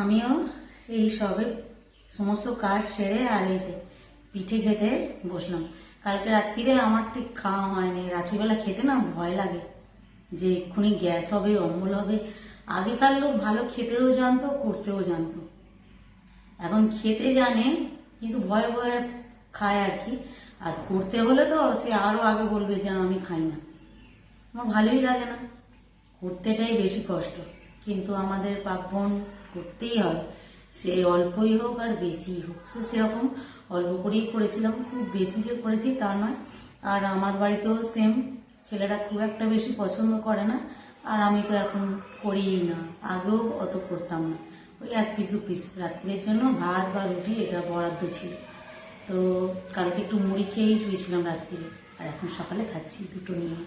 আমিও এই সবে সমস্ত কাজ সেরে আর এই যে পিঠে খেতে বসলাম। কালকে রাত্রিরে আমার ঠিক খাওয়া হয়নি, রাত্রিবেলা খেতে না ভয় লাগে যে এক্ষুনি গ্যাস হবে, অম্বল হবে। আগেকার লোক ভালো খেতেও জানতো, করতেও জানতো। এখন খেতে জানে কিন্তু ভয়ে ভয়ে খায় আর কি। আর করতে হলে তো সে আরো আগে বলবে যে আমি খাই না। আমার ভালোই লাগে না, করতেটাই বেশি কষ্ট। কিন্তু আমাদের পার্বণ করতেই হয়, সে অল্পই হোক আর বেশিই হোক। তো সেরকম অল্প করেই করেছিলাম, খুব বেশি যে করেছি তা নয়। আর আমার বাড়িতেও সেম, ছেলেরা খুব একটা বেশি পছন্দ করে না। আর আমি তো এখন করিই না, আগেও অত করতাম না। ওই এক পিস দু পিস রাত্রের জন্য ভাত বা রুটি এটা বরাদ্দ ছিল। তো কালকে একটু মুড়ি খেয়েই শুয়েছিলাম রাত্রিরে, আর এখন সকালে খাচ্ছি দুটো নিয়ে।